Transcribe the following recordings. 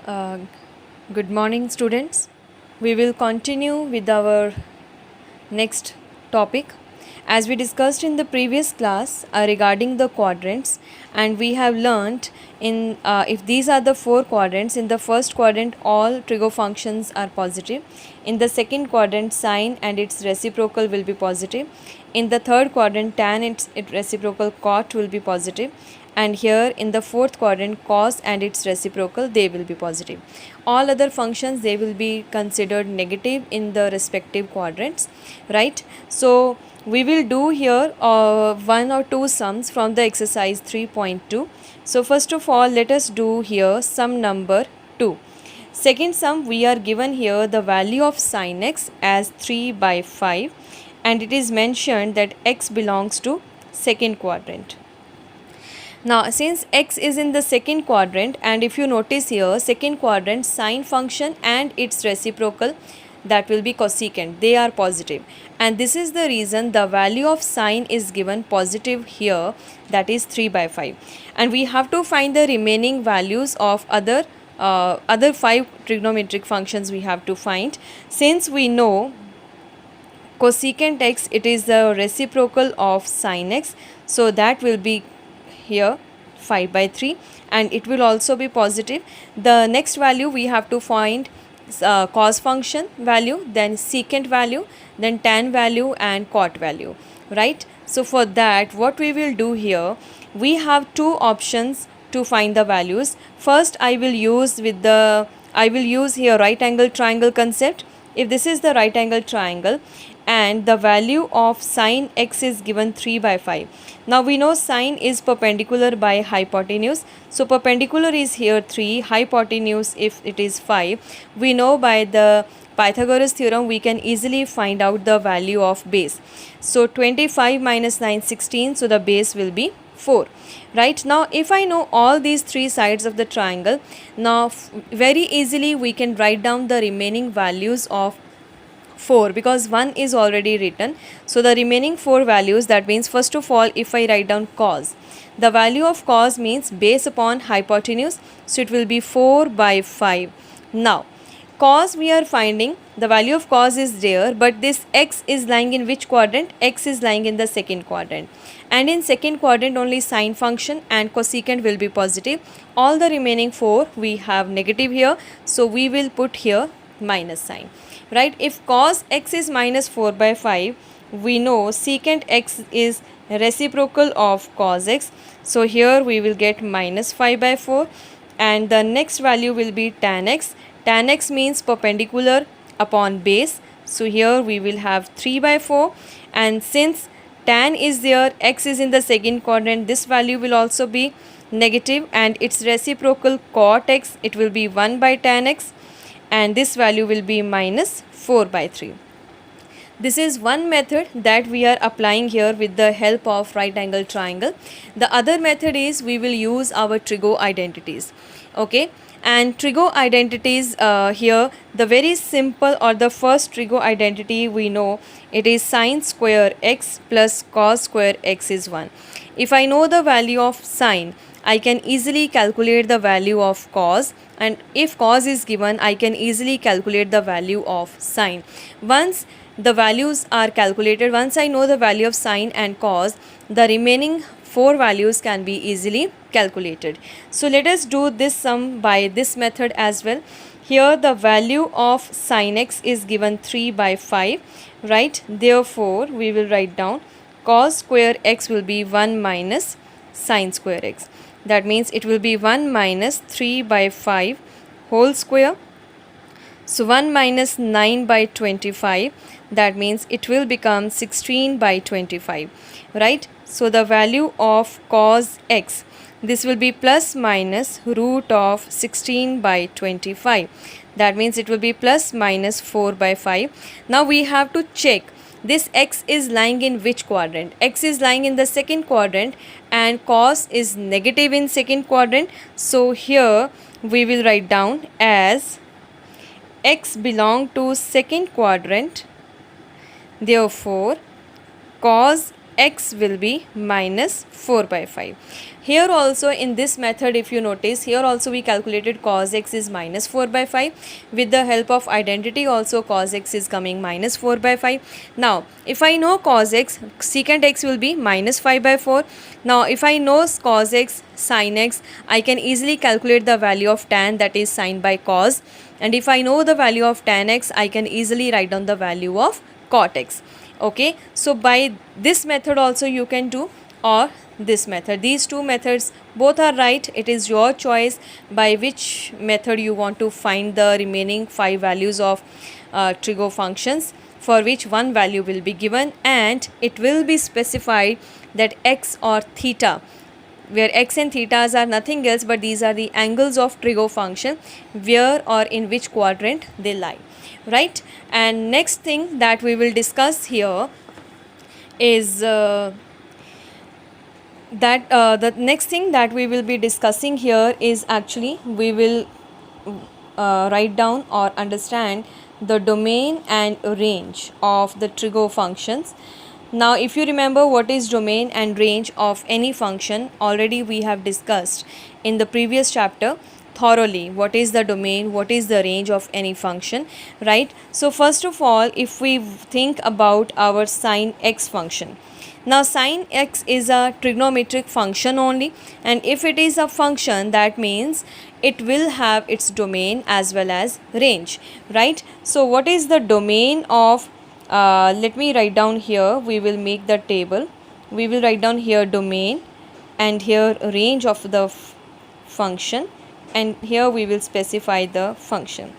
Uh, Good morning, students. We will continue with our next topic. As we discussed in the previous class regarding the quadrants, and we have learnt in if these are the four quadrants, in the first quadrant all trig functions are positive, in the second quadrant sine and its reciprocal will be positive, in the third quadrant tan its reciprocal cot will be positive, and here in the fourth quadrant cos and its reciprocal they will be positive. All other functions they will be considered negative in the respective quadrants, right? So we will do here one or two sums from the exercise 3.2. So first of all, let us do here sum number 2. Second sum, we are given here the value of sin x as 3 by 5, and it is mentioned that x belongs to second quadrant. Now since x is in the second quadrant, and if you notice here second quadrant sine function and its reciprocal, that will be cosecant, they are positive, and this is the reason the value of sine is given positive here, that is 3 by 5, and we have to find the remaining values of other 5 trigonometric functions we have to find. Since we know cosecant x, it is the reciprocal of sin x, so that will be here 5 by 3, and it will also be positive. The next value we have to find cos function value, then secant value, then tan value and cot value, right? So for that what we will do here, we have two options to find the values. First I will use here right angle triangle concept. If this is the right angle triangle and the value of sine x is given 3 by 5. Now we know sine is perpendicular by hypotenuse. So perpendicular is here 3, hypotenuse if it is 5. We know by the Pythagoras theorem we can easily find out the value of base. So 25 minus 9 16, so the base will be 4. Right, now if I know all these three sides of the triangle, now very easily we can write down the remaining values of 4 because 1 is already written. So the remaining 4 values, that means first of all if I write down cos, the value of cos means base upon hypotenuse, so it will be 4 by 5. Now cos we are finding, the value of cos is there, but this x is lying in which quadrant? X is lying in the second quadrant, and in second quadrant only sine function and cosecant will be positive. All the remaining 4 we have negative here, so we will put here minus sign, right? If cos x is minus 4 by 5, we know secant x is reciprocal of cos x, so here we will get minus 5 by 4, and the next value will be tan x. Tan x means perpendicular upon base, so here we will have 3 by 4, and since tan is there, x is in the second quadrant, this value will also be negative, and its reciprocal cot x, it will be 1 by tan x, and this value will be minus 4 by 3. This is one method that we are applying here with the help of right angle triangle. The other method is we will use our trigo identities. Okay, and trigo identities here, the very simple or the first trigo identity we know, it is sine square x plus cos square x is 1. If I know the value of sine, I can easily calculate the value of cos, and if cos is given I can easily calculate the value of sine. Once the values are calculated, once I know the value of sine and cos, the remaining 4 values can be easily calculated. So let us do this sum by this method as well. Here the value of sin x is given 3 by 5, right? Therefore we will write down cos square x will be 1 minus sin square x. That means it will be 1 minus 3 by 5 whole square. So 1 minus 9 by 25, that means it will become 16 by 25, right? So the value of cos x, this will be plus minus root of 16 by 25. That means it will be plus minus 4 by 5. Now we have to check this x is lying in which quadrant? X is lying in the second quadrant and cos is negative in second quadrant. So here we will write down as x belong to second quadrant. Therefore cos x will be minus 4 by 5. Here also in this method, if you notice, here also we calculated cos x is minus 4 by 5. With the help of identity also cos x is coming minus 4 by 5. Now if I know cos x, secant x will be minus 5 by 4. Now if I know cos x, sin x, I can easily calculate the value of tan, that is sin by cos. And if I know the value of tan x, I can easily write down the value of cot x. Okay, so by this method also you can do, or this method. These two methods both are right. It is your choice by which method you want to find the remaining 5 values of trig functions, for which one value will be given, and it will be specified that x or theta, where x and thetas are nothing else but these are the angles of trig function, where or in which quadrant they lie, right? And next thing that we will discuss here is the next thing that we will be discussing here is actually we will write down or understand the domain and range of the trig functions. Now if you remember what is domain and range of any function, already we have discussed in the previous chapter thoroughly what is the domain, what is the range of any function, right? So first of all, if we think about our sin x function, now sin x is a trigonometric function only, and if it is a function, that means it will have its domain as well as range, right? So what is the domain of let me write down here, we will make the table. We will write down here domain and here range of the function, and here we will specify the function.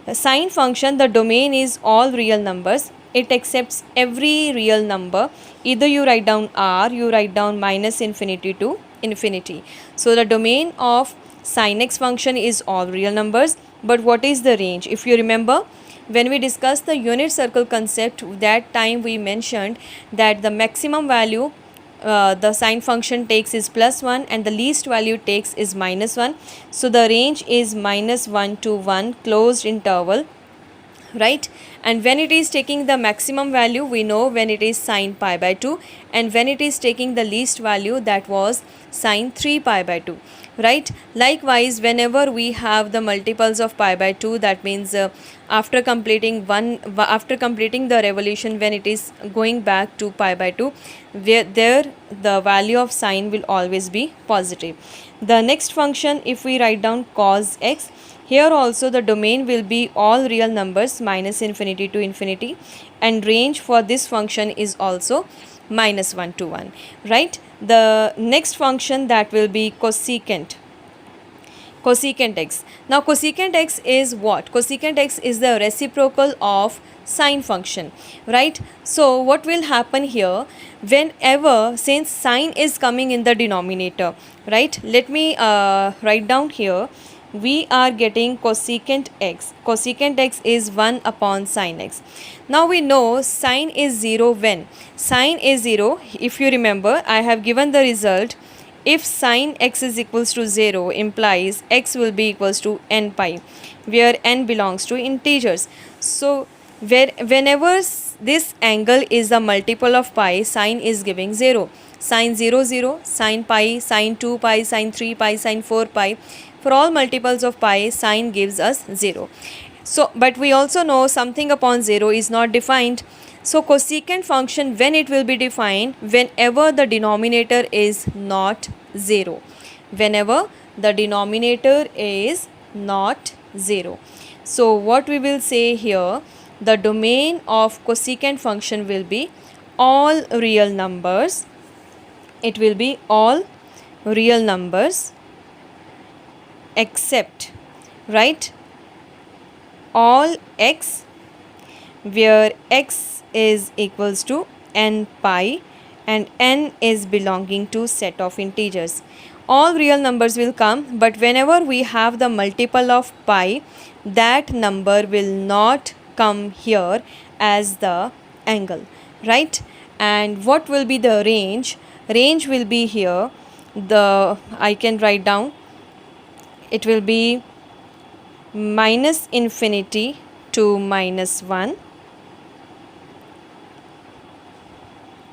The sin function, the domain is all real numbers. It accepts every real number. Either you write down r, you write down minus infinity to infinity. So the domain of sin x function is all real numbers. But what is the range? If you remember, when we discussed the unit circle concept, that time we mentioned that the maximum value the sin function takes is +1 and the least value takes is -1. So the range is -1 to 1 closed interval, right? And when it is taking the maximum value, we know when it is sin pi by 2, and when it is taking the least value, that was sin 3 pi by 2, right? Likewise, whenever we have the multiples of pi by 2, that means after completing the revolution, when it is going back to pi by 2, where there the value of sin will always be positive. The next function, if we write down cos x, here also the domain will be all real numbers minus infinity to infinity, and range for this function is also -1 to 1, right? The next function, that will be cosecant x. Now cosecant x is what? Cosecant x is the reciprocal of sine function, right? So what will happen here, whenever, since sine is coming in the denominator, right? Let me write down here, we are getting cosecant x. Cosecant x is 1 upon sin x. Now we know sine is 0 when? Sine is 0, if you remember, I have given the result. If sine x is equals to 0 implies x will be equals to n pi, where n belongs to integers. So whenever this angle is a multiple of pi, sine is giving 0. Sine 0, 0, sine pi, sine 2 pi, sine 3 pi, sine 4 pi. For all multiples of pi, sine gives us 0. So, but we also know something upon 0 is not defined. So cosecant function, when it will be defined, whenever the denominator is not 0. Whenever the denominator is not 0. So what we will say here, the domain of cosecant function will be all real numbers. It will be all real numbers except, right, all x, where x is equals to n pi and n is belonging to set of integers. All real numbers will come, but whenever we have the multiple of pi, that number will not come here as the angle, right? And what will be the range? Range will be here, I can write down, it will be minus infinity to -1,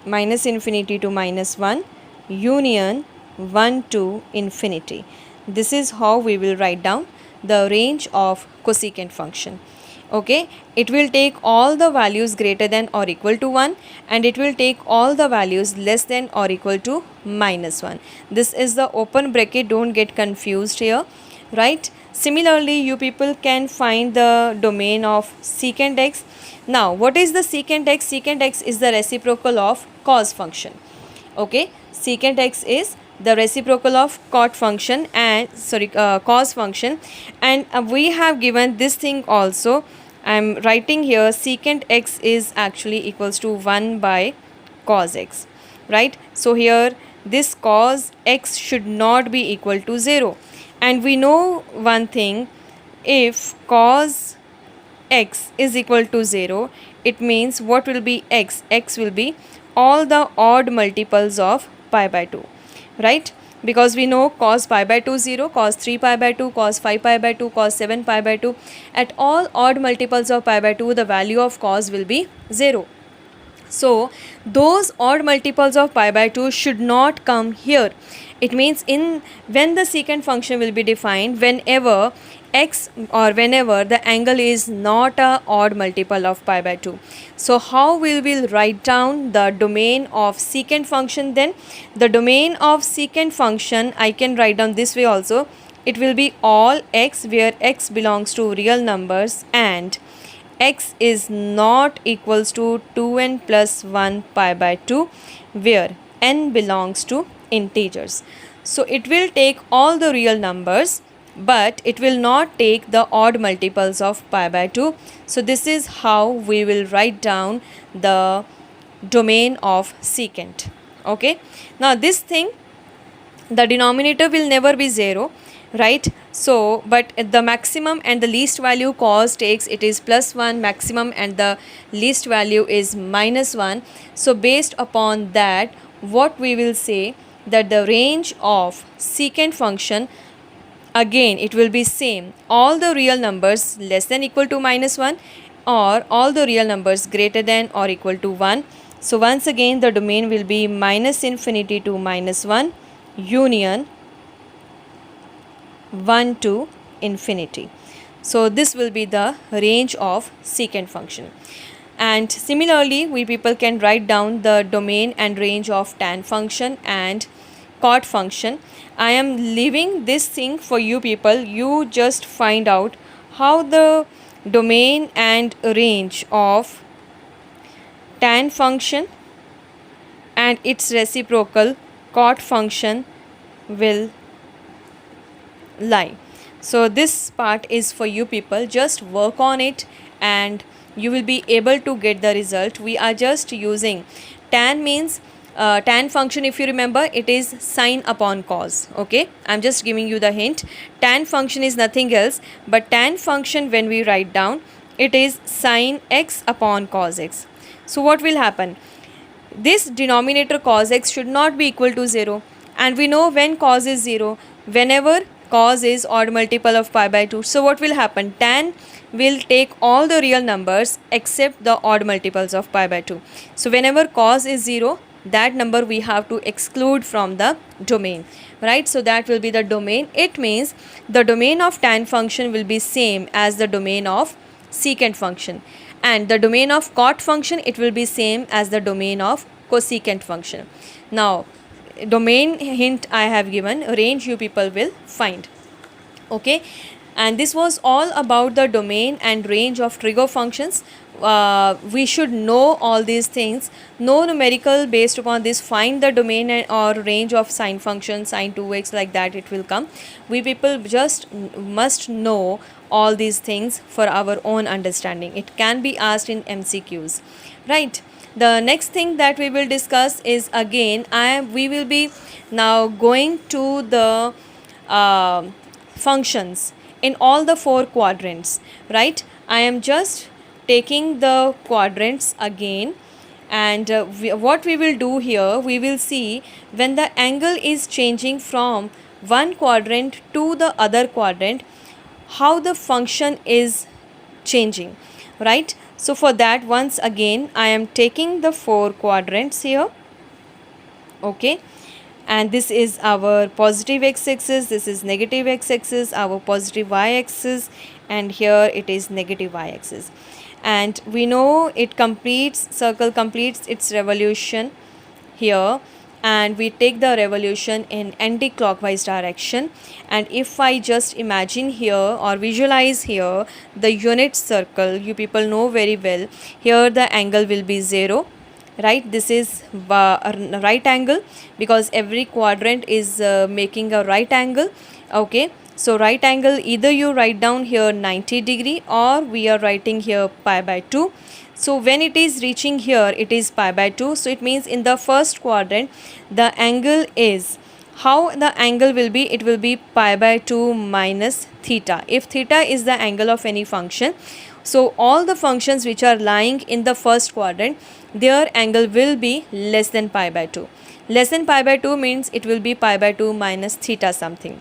minus infinity to minus 1 union 1 to infinity. This is how we will write down the range of cosecant function. Okay, it will take all the values greater than or equal to 1, and it will take all the values less than or equal to minus 1. This is the open bracket, don't get confused here, right? Similarly, you people can find the domain of secant x. Now, what is the secant x? Secant x is the reciprocal of cos function. Okay, secant x is the reciprocal of cos function and cos function, and we have given this thing also. I am writing here secant x is actually equals to 1 by cos x, right? So here this cos x should not be equal to 0, and we know one thing, if cos x is equal to 0, it means what will be x? X will be all the odd multiples of pi by 2, right? Because we know cos pi by 2 0, cos 3 pi by 2, cos 5 pi by 2, cos 7 pi by 2. At all odd multiples of pi by 2, the value of cos will be 0. So those odd multiples of pi by 2 should not come here. It means when the secant function will be defined, whenever x or whenever the angle is not a odd multiple of pi by 2. So how we will write down the domain of secant function then? The domain of secant function I can write down this way also. It will be all x where x belongs to real numbers and x is not equals to 2n plus 1 pi by 2 where n belongs to integers. So it will take all the real numbers, but it will not take the odd multiples of pi by 2. So this is how we will write down the domain of secant. Okay, now this thing, the denominator will never be 0, right? So but the maximum and the least value cos takes, it is plus 1, maximum and the least value is minus 1. So based upon that, what we will say, that the range of secant function, again it will be same, all the real numbers less than equal to minus 1 or all the real numbers greater than or equal to 1. So once again the domain will be minus infinity to minus 1 union 1 to infinity. So this will be the range of secant function. And similarly, we people can write down the domain and range of tan function and cot function. I am leaving this thing for you people. You just find out how the domain and range of tan function and its reciprocal cot function will lie. So this part is for you people. Just work on it and you will be able to get the result. We are just using tan means tan function, if you remember, it is sine upon cos. Okay, I'm just giving you the hint. Tan function is nothing else but tan function, when we write down, it is sine x upon cos x. So what will happen? This denominator cos x should not be equal to 0, and we know when cos is 0, whenever cos is odd multiple of pi by 2. So what will happen? Tan will take all the real numbers except the odd multiples of pi by 2. So whenever cos is 0, that number we have to exclude from the domain, right? So that will be the domain. It means the domain of tan function will be same as the domain of secant function, and the domain of cot function, it will be same as the domain of cosecant function. Now domain hint I have given, range you people will find. Okay, and this was all about the domain and range of trig functions. We should know all these things. No numerical based upon this, find the domain or range of sine function, sine 2x, like that it will come. We people just must know all these things for our own understanding. It can be asked in MCQs, right? The next thing that we will discuss is, again we will be now going to the functions in all the 4 quadrants, right? I am just taking the quadrants again, and what we will do here, we will see when the angle is changing from one quadrant to the other quadrant, how the function is changing, right? So for that, once again I am taking the 4 quadrants here. Okay, and this is our positive x-axis, this is negative x-axis, our positive y-axis, and here it is negative y-axis. And we know it completes, circle completes its revolution here, and we take the revolution in anti-clockwise direction. And if I just imagine here or visualize here the unit circle, you people know very well, here the angle will be 0, right? This is a right angle because every quadrant is making a right angle. Okay, so right angle, either you write down here 90 degree or we are writing here pi by 2. So when it is reaching here, it is pi by 2. So it means in the first quadrant the angle is, how the angle will be, it will be pi by 2 minus theta. If theta is the angle of any function, so all the functions which are lying in the first quadrant, their angle will be less than pi by 2. Less than pi by 2 means it will be pi by 2 minus theta something,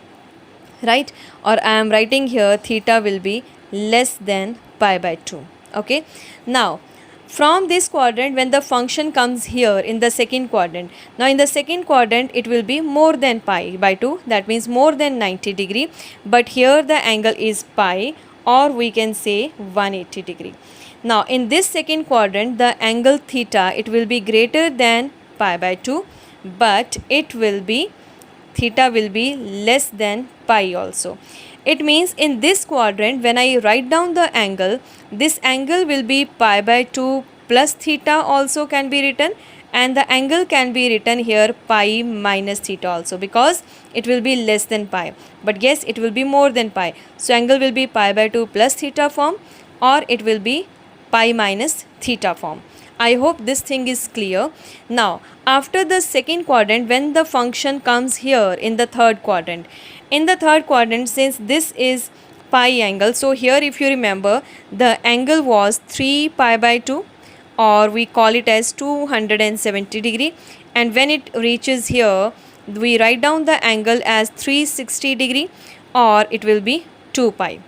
right? Or I am writing here theta will be less than pi by 2. Okay, now from this quadrant, when the function comes here in the second quadrant, now in the second quadrant it will be more than pi by 2, that means more than 90 degree, but here the angle is pi, or we can say 180 degree. Now in this second quadrant the angle theta, it will be greater than pi by 2, but it will be, theta will be less than pi also. It means in this quadrant when I write down the angle, this angle will be pi by 2 plus theta also can be written, and the angle can be written here pi minus theta also, because it will be less than pi. But yes, it will be more than pi. So angle will be pi by 2 plus theta form, or it will be pi minus theta form. I hope this thing is clear. Now after the second quadrant, when the function comes here in the third quadrant, since this is pi angle, so here if you remember the angle was 3 pi by 2, or we call it as 270 degree, and when it reaches here we write down the angle as 360 degree, or it will be 2 pi.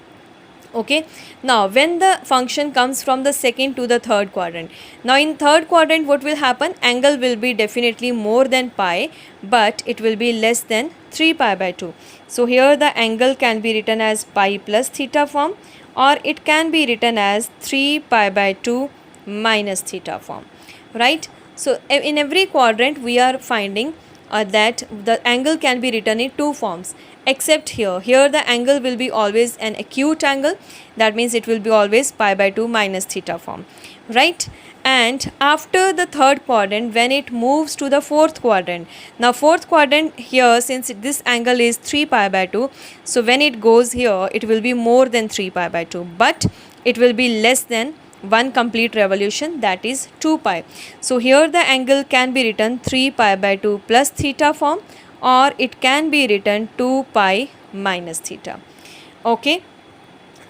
Okay, now when the function comes from the second to the third quadrant, now in third quadrant what will happen, angle will be definitely more than pi, but it will be less than 3 pi by 2. So here the angle can be written as pi plus theta form, or it can be written as 3 pi by 2 minus theta form, right? So in every quadrant we are finding that the angle can be written in two forms, except here the angle will be always an acute angle, that means it will be always pi by 2 minus theta form, right? And after the third quadrant, when it moves to the fourth quadrant, now fourth quadrant here, since this angle is 3 pi by 2, so when it goes here it will be more than 3 pi by 2, but it will be less than one complete revolution, that is 2 pi. So here the angle can be written 3 pi by 2 plus theta form, or it can be written 2 pi minus theta. Okay,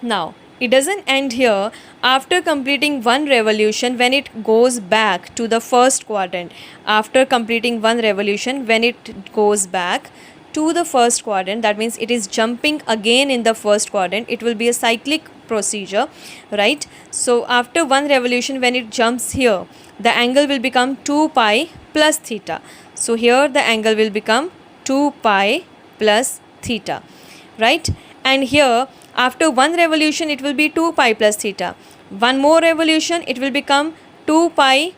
now it doesn't end here. After completing one revolution, when it goes back to the first quadrant, after completing one revolution, when it goes back to the first quadrant, that means it is jumping again in the first quadrant, it will be a cyclic procedure, right? So after one revolution, when it jumps here, the angle will become 2 pi plus theta. So here the angle will become 2 pi plus theta, right? And here after one revolution it will be 2 pi plus theta. One more revolution it will become 2 pi,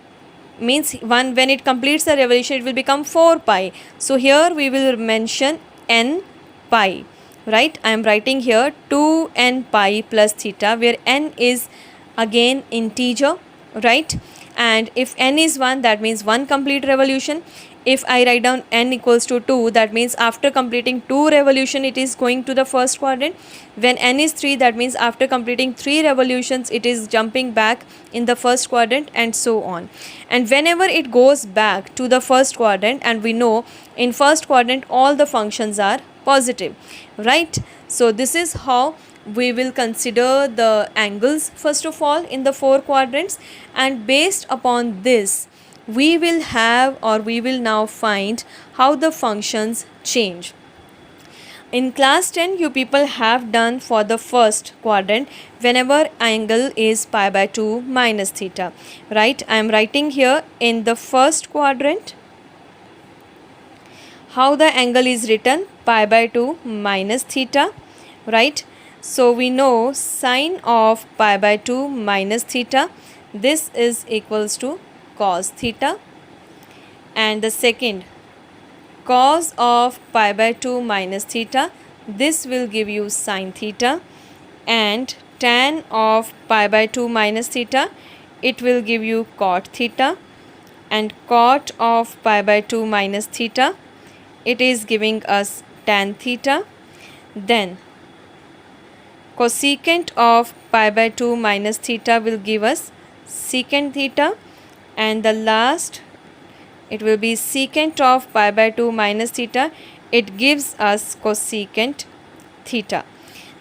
means one, when it completes the revolution it will become 4 pi. So here we will mention n pi, right? I am writing here 2n pi plus theta, where n is again integer, right? And if n is 1, that means one complete revolution. If I write down n equals to 2, that means after completing 2 revolution it is going to the first quadrant. When n is 3, that means after completing 3 revolutions it is jumping back in the first quadrant, and so on. And whenever it goes back to the first quadrant, and we know in first quadrant all the functions are positive, right? So this is how we will consider the angles first of all in the 4 quadrants, and based upon this we will have, or we will now find how the functions change. In class 10, you people have done for the first quadrant whenever angle is pi by 2 minus theta, right? I am writing here in the first quadrant how the angle is written, pi by 2 minus theta, right? So we know sine of pi by 2 minus theta, this is equals to cos theta, and the second cos of pi by 2 minus theta, this will give you sin theta, and tan of pi by 2 minus theta, it will give you cot theta, and cot of pi by 2 minus theta, it is giving us tan theta. Then cosecant of pi by 2 minus theta will give us secant theta, and the last it will be secant of pi by 2 minus theta, it gives us cosecant theta.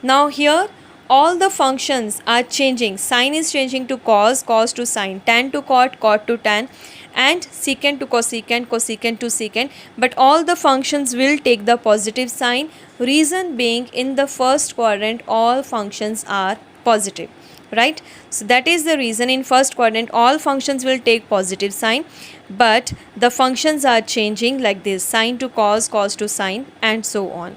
Now here all the functions are changing. Sine is changing to cos, cos to sine, tan to cot, cot to tan, and secant to cosecant, cosecant to secant, but all the functions will take the positive sign. Reason being, in the first quadrant all functions are positive, right? So that is the reason in first quadrant all functions will take positive sign, but the functions are changing like this, sine to cos, cos to sine, and so on,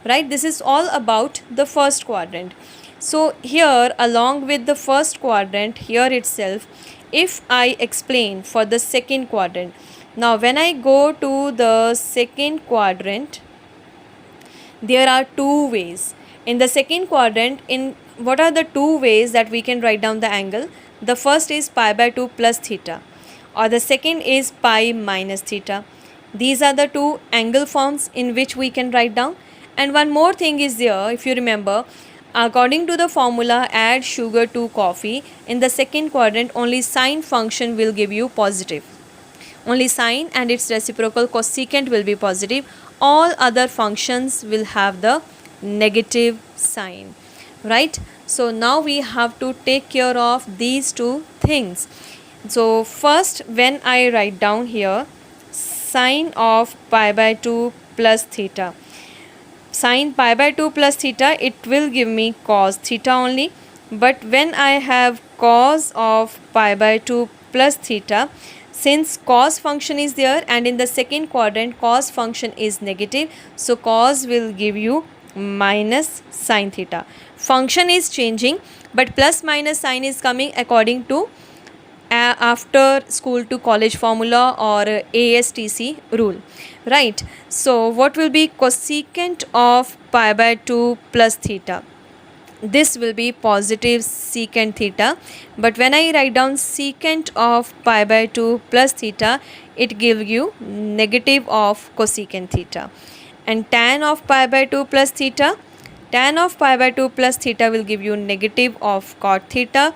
right? This is all about the first quadrant. So here along with the first quadrant, here itself, if I explain for the second quadrant, now when I go to the second quadrant, there are two ways. In the second quadrant, in what are the two ways that we can write down the angle? The first is pi by 2 plus theta, or the second is pi minus theta. These are the two angle forms in which we can write down. And one more thing is there, if you remember, according to the formula add sugar to coffee, in the second quadrant only sine function will give you positive. Only sine and its reciprocal cosecant will be positive. All other functions will have the negative sign, right? So now we have to take care of these two things. So first, when I write down here sine of pi by 2 plus theta, sine pi by 2 plus theta, it will give me cos theta only. But when I have cos of pi by 2 plus theta, since cos function is there and in the second quadrant cos function is negative, so cos will give you minus sin theta. Function is changing, but plus minus sign is coming according to after school to college formula or ASTC rule, right? So what will be cosecant of pi by 2 plus theta? This will be positive secant theta, but when I write down secant of pi by 2 plus theta, it gives you negative of cosecant theta. And tan of pi by 2 plus theta, tan of pi by 2 plus theta will give you negative of cot theta,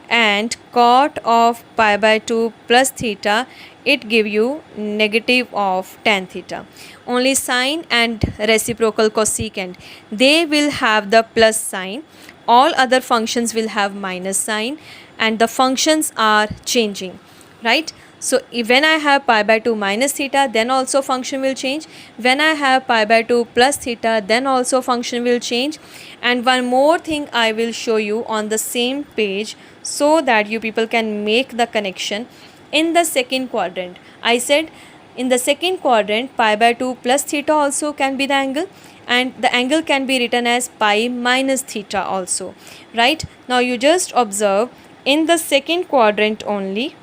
and cot of pi by 2 plus theta, it give you negative of tan theta. Only sine and reciprocal cosecant, they will have the plus sign. All other functions will have minus sign, and the functions are changing, right? So when I have pi by 2 minus theta, then also function will change. When I have pi by 2 plus theta, then also function will change. And one more thing I will show you on the same page so that you people can make the connection. In the second quadrant, I said in the second quadrant pi by 2 plus theta also can be the angle, and the angle can be written as pi minus theta also, right? Now you just observe in the second quadrant only,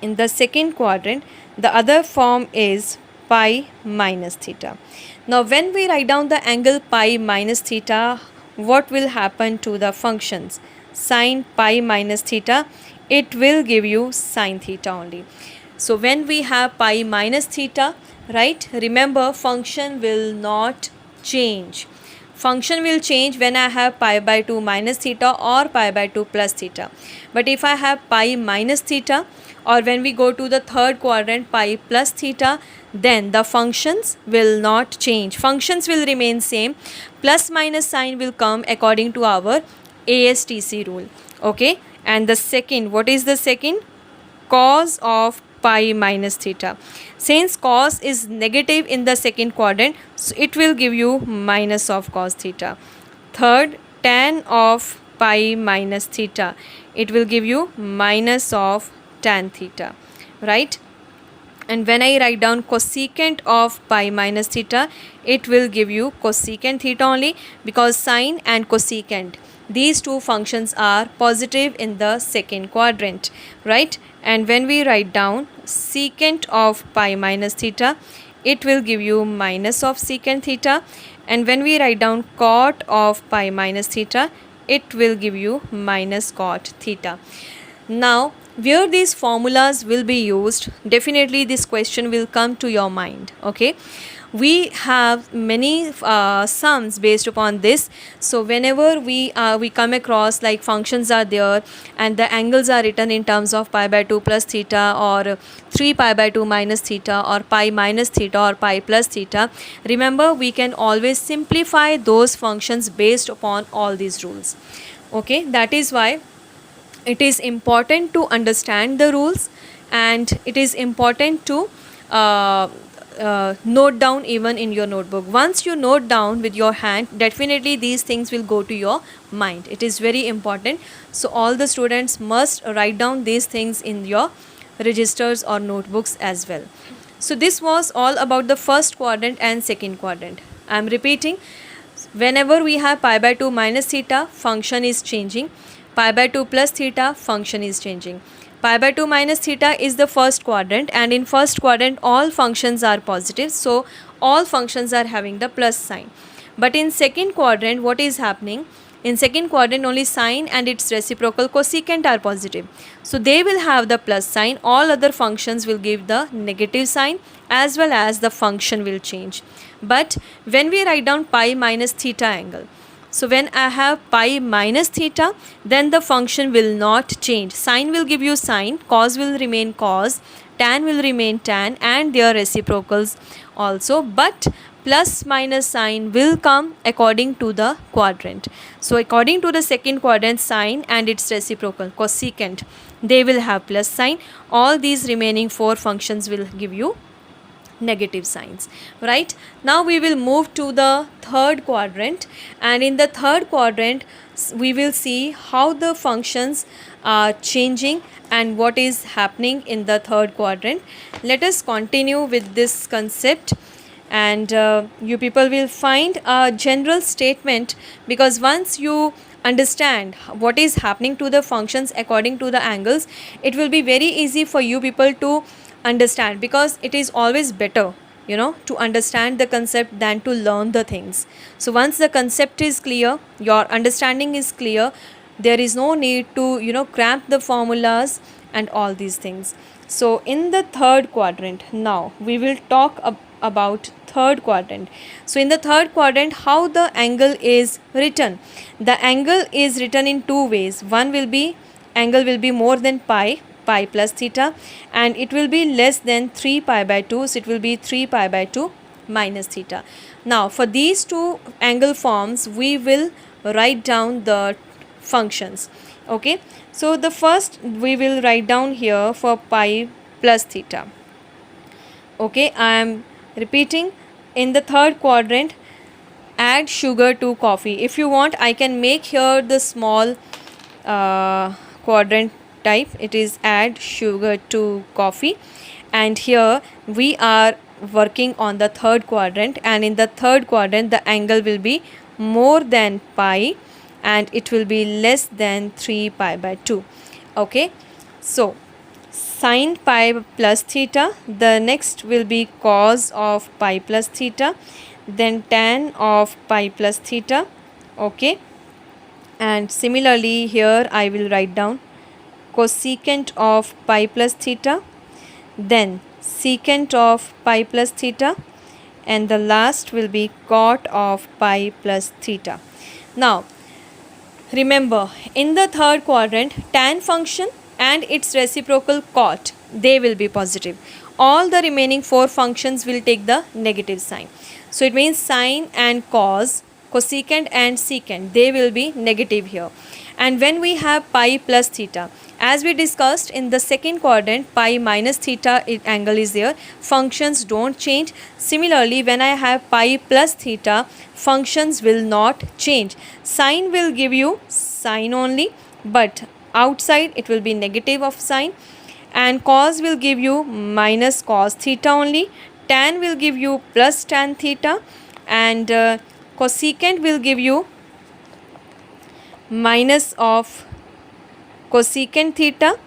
in the second quadrant the other form is pi minus theta. Now when we write down the angle pi minus theta, what will happen to the functions? Sin pi minus theta, it will give you sin theta only. So when we have pi minus theta, right, remember function will not change. Function will change when I have pi by 2 minus theta or pi by 2 plus theta. But if I have pi minus theta, or when we go to the third quadrant pi plus theta, then the functions will not change. Functions will remain same. Plus minus sign will come according to our ASTC rule. Okay. And the second, what is the second? Cos of pi minus theta. Since cos is negative in the second quadrant, so it will give you minus of cos theta. Third, tan of pi minus theta, it will give you minus of tan theta, right? And when I write down cosecant of pi minus theta, it will give you cosecant theta only, because sine and cosecant, these two functions are positive in the second quadrant, right? And when we write down secant of pi minus theta, it will give you minus of secant theta. And when we write down cot of pi minus theta, it will give you minus cot theta. Now, where these formulas will be used, definitely this question will come to your mind, okay? We have many sums based upon this. So whenever we come across like functions are there and the angles are written in terms of pi by 2 plus theta, or 3 pi by 2 minus theta, or pi minus theta, or pi plus theta, remember we can always simplify those functions based upon all these rules, okay? That is why it is important to understand the rules, and it is important to note down even in your notebook. Once you note down with your hand, definitely these things will go to your mind. It is very important. So all the students must write down these things in your registers or notebooks as well. So this was all about the first quadrant and second quadrant. I am repeating, whenever we have pi by 2 minus theta, function is changing. Pi by 2 plus theta, function is changing. Pi by 2 minus theta is the first quadrant, and in first quadrant all functions are positive, so all functions are having the plus sign. But in second quadrant, what is happening? In second quadrant, only sine and its reciprocal cosecant are positive, so they will have the plus sign. All other functions will give the negative sign, as well as the function will change. But when we write down pi minus theta angle, so when I have pi minus theta, then the function will not change. Sine will give you sine, cos will remain cos, tan will remain tan, and their reciprocals also. But plus minus sign will come according to the quadrant. So according to the second quadrant, sine and its reciprocal cosecant, they will have plus sign. All these remaining four functions will give you negative signs, right? Now we will move to the third quadrant, and in the third quadrant we will see how the functions are changing and what is happening in the third quadrant. Let us continue with this concept, and you people will find a general statement, because once you understand what is happening to the functions according to the angles, it will be very easy for you people to understand, because it is always better, you know, to understand the concept than to learn the things. So once the concept is clear, your understanding is clear, there is no need to, you know, cramp the formulas and all these things. So in the third quadrant, now we will talk about third quadrant. So in the third quadrant, how the angle is written? The angle is written in two ways. One will be, angle will be more than pi plus theta, and it will be less than 3 pi by 2, so it will be 3 pi by 2 minus theta. Now for these two angle forms, we will write down the functions, okay? So the first we will write down here for pi plus theta, okay? I am repeating, in the third quadrant, add sugar to coffee. If you want, I can make here the small quadrant type. It is add sugar to coffee, and here we are working on the third quadrant, and in the third quadrant the angle will be more than pi and it will be less than 3 pi by 2, okay? So sin pi plus theta, the next will be cos of pi plus theta, then tan of pi plus theta, okay? And similarly here I will write down cosecant of pi plus theta, then secant of pi plus theta, and the last will be cot of pi plus theta. Now remember, in the third quadrant, tan function and its reciprocal cot, they will be positive. All the remaining four functions will take the negative sign. So it means sine and cos cosecant and secant, they will be negative here. And when we have pi plus theta, as we discussed in the second quadrant, pi minus theta angle is there, functions don't change. Similarly, when I have pi plus theta, functions will not change. Sine will give you sine only, but outside it will be negative of sine. And cos will give you minus cos theta only. Tan will give you plus tan theta. And cosecant will give you minus of cosecant theta.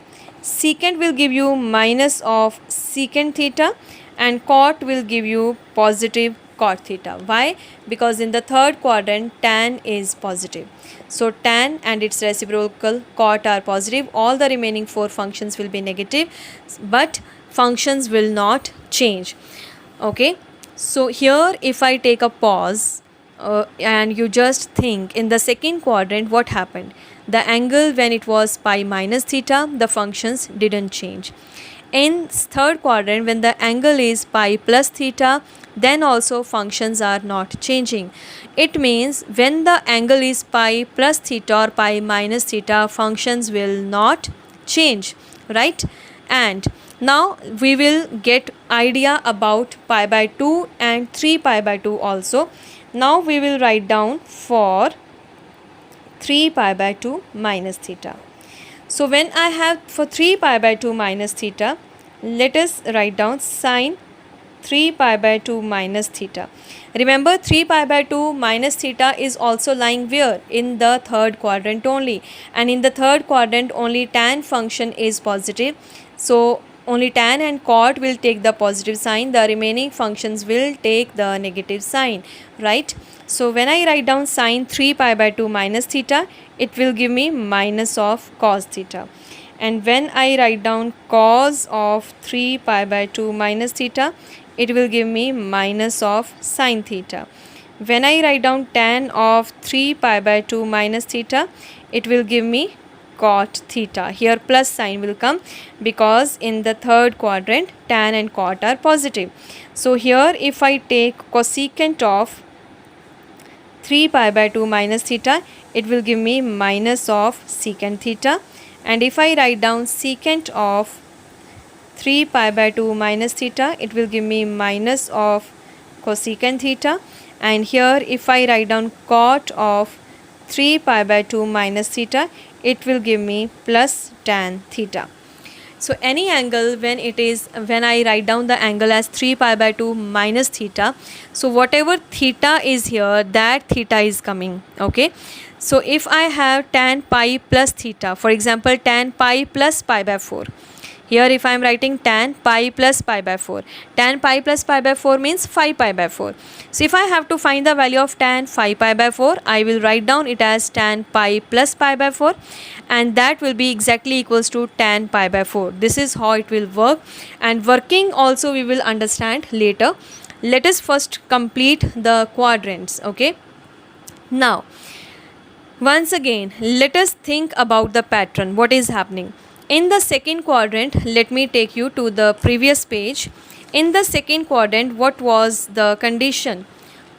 Secant will give you minus of secant theta. And cot will give you positive cot theta. Why? Because in the third quadrant tan is positive. So tan and its reciprocal cot are positive. All the remaining four functions will be negative, but functions will not change. Okay, so here if I take a pause and you just think in the second quadrant what happened. The angle when it was pi minus theta, the functions didn't change. In third quadrant, when the angle is pi plus theta, then also functions are not changing. It means when the angle is pi plus theta or pi minus theta, functions will not change, right? And now we will get idea about pi by 2 and 3 pi by 2 also. Now we will write down for 3 pi by 2 minus theta. So when I have for 3 pi by 2 minus theta, let us write down sine 3 pi by 2 minus theta. Remember 3 pi by 2 minus theta is also lying where? In the third quadrant only. And in the third quadrant only tan function is positive. So only tan and cot will take the positive sign. The remaining functions will take the negative sign, right? So when I write down sine 3 pi by 2 minus theta, it will give me minus of cos theta. And when I write down cos of 3 pi by 2 minus theta, it will give me minus of sine theta. When I write down tan of 3 pi by 2 minus theta, it will give me cot theta. Here plus sign will come because in the third quadrant tan and cot are positive. So here if I take cosecant of 3 pi by 2 minus theta, it will give me minus of secant theta. And if I write down secant of 3 pi by 2 minus theta, it will give me minus of cosecant theta. And here if I write down cot of 3 pi by 2 minus theta, it will give me plus tan theta. So any angle when I write down the angle as 3 pi by 2 minus theta, so whatever theta is here, that theta is coming, okay? So if I have tan pi plus theta, for example tan pi plus pi by 4, here if I am writing tan pi plus pi by 4, tan pi plus pi by 4 means 5 pi by 4. So if I have to find the value of tan 5 pi by 4, I will write down it as tan pi plus pi by 4, and that will be exactly equals to tan pi by 4. This is how it will work, and working also we will understand later. Let us first complete the quadrants, okay? Now once again let us think about the pattern, what is happening. In the second quadrant, let me take you to the previous page. In the second quadrant, what was the condition?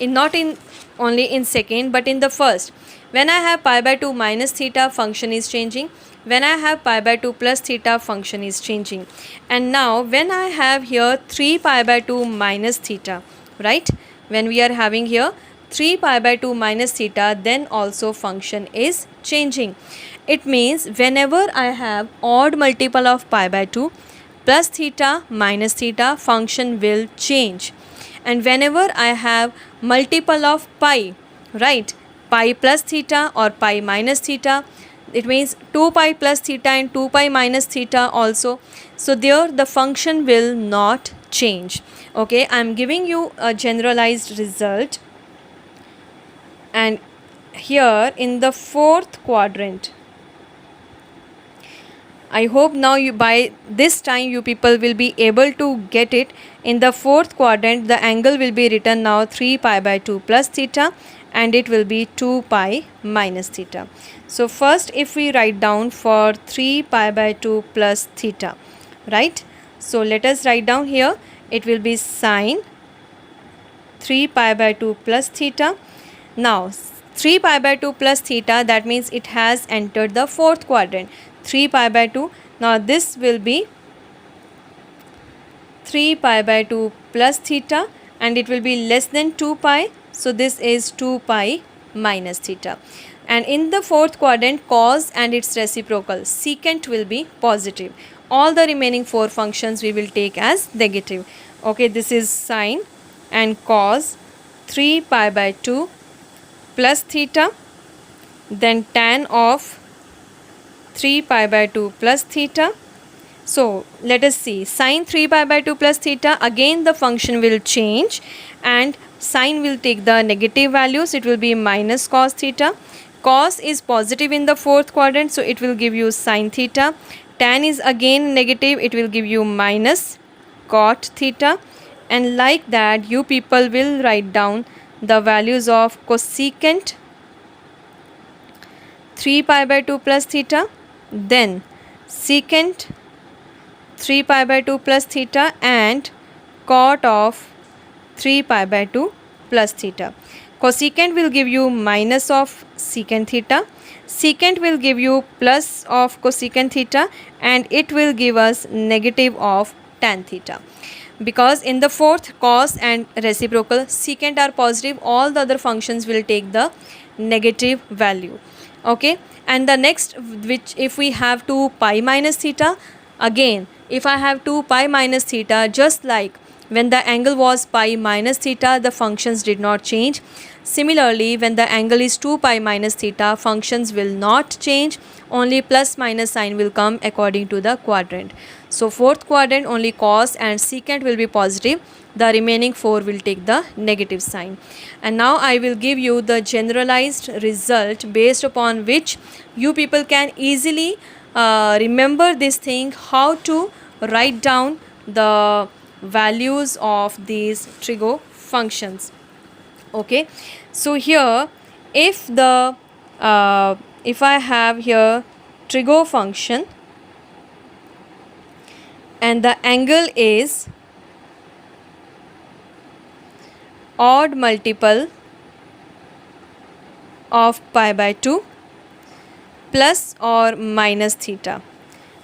Not in only in second, but in the first. When I have pi by 2 minus theta, function is changing. When I have pi by 2 plus theta, function is changing. And now when I have here 3 pi by 2 minus theta, right? When we are having here 3 pi by 2 minus theta, then also function is changing. It means whenever I have odd multiple of pi by 2 plus theta minus theta, function will change. And whenever I have multiple of pi, right, pi plus theta or pi minus theta, it means 2 pi plus theta and 2 pi minus theta also. So there the function will not change. Okay, I am giving you a generalized result. And here in the fourth quadrant, I hope now you by this time you people will be able to get it. In the fourth quadrant, the angle will be written now 3 pi by 2 plus theta, and it will be 2 pi minus theta. So first if we write down for 3 pi by 2 plus theta, right? So let us write down here, it will be sine 3 pi by 2 plus theta. Now 3 pi by 2 plus theta, that means it has entered the fourth quadrant. 3 pi by 2. Now this will be 3 pi by 2 plus theta, and it will be less than 2 pi. So this is 2 pi minus theta. And in the fourth quadrant, cos and its reciprocal secant will be positive. All the remaining 4 functions we will take as negative. Okay, this is sine and cos 3 pi by 2 plus theta, then tan of 3 pi by 2 plus theta. So let us see, sine 3 pi by 2 plus theta, again the function will change and sine will take the negative values. It will be minus cos theta. Cos is positive in the fourth quadrant, so it will give you sine theta. Tan is again negative, it will give you minus cot theta. And like that, you people will write down the values of cosecant 3 pi by 2 plus theta, then secant 3 pi by 2 plus theta, and cot of 3 pi by 2 plus theta. Cosecant will give you minus of secant theta. Secant will give you plus of cosecant theta, and it will give us negative of tan theta. Because in the fourth, cos and reciprocal secant are positive, all the other functions will take the negative value. Okay, and the next, which if we have 2 pi minus theta, again if I have 2 pi minus theta, just like when the angle was pi minus theta, the functions did not change. Similarly, when the angle is 2 pi minus theta, functions will not change, only plus minus sign will come according to the quadrant. So fourth quadrant, only cos and secant will be positive, the remaining 4 will take the negative sign. And now I will give you the generalized result based upon which you people can easily remember this thing, how to write down the values of these trigo functions. Okay, so here if I have here trigo function and the angle is odd multiple of pi by 2 plus or minus theta.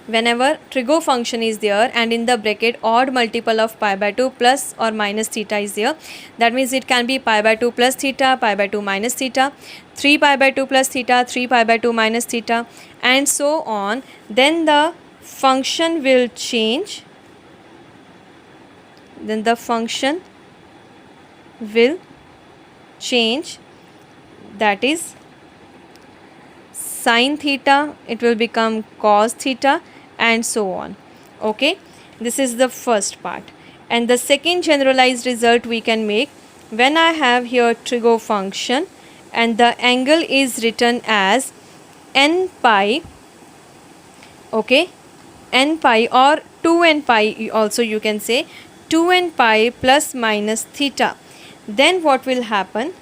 Whenever trigo function is there and in the bracket odd multiple of pi by 2 plus or minus theta is there, that means it can be pi by 2 plus theta, pi by 2 minus theta, 3 pi by 2 plus theta, 3 pi by 2 minus theta, and so on, then the function will change. Then the function will change, that is sin theta, it will become cos theta, and so on. Okay, this is the first part. And the second generalized result we can make, when I have here trigo function and the angle is written as n pi, okay, n pi or 2n pi also you can say, 2n pi plus minus theta, then what will happen?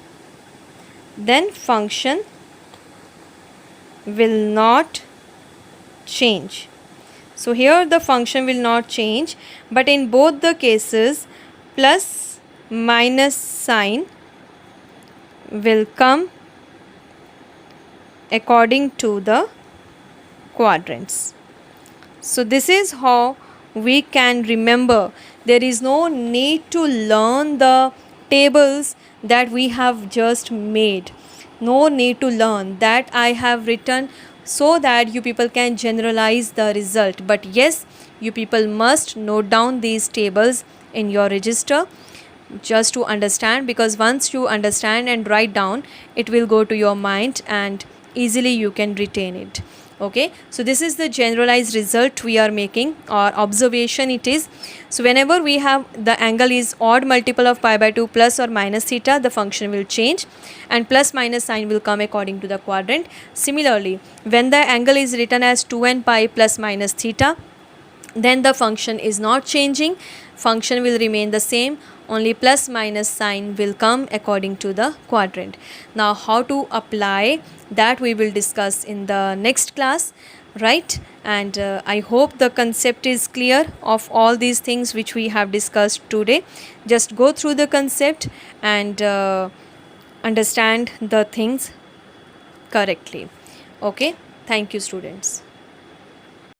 Then function will not change. So here the function will not change, but in both the cases plus minus sign will come according to the quadrants. So this is how we can remember. There is no need to learn the tables that we have just made. No need to learn that. I have written so that you people can generalize the result. But yes, you people must note down these tables in your register just to understand, because once you understand and write down, it will go to your mind and easily you can retain it. Okay, so this is the generalized result we are making, or observation it is. So whenever we have the angle is odd multiple of pi by 2 plus or minus theta, the function will change and plus minus sign will come according to the quadrant. Similarly, when the angle is written as 2n pi plus minus theta, then the function is not changing, function will remain the same, only plus minus sign will come according to the quadrant. Now how to apply that we will discuss in the next class, right? And I hope the concept is clear of all these things which we have discussed today. Just go through the concept and understand the things correctly. Okay, thank you, students.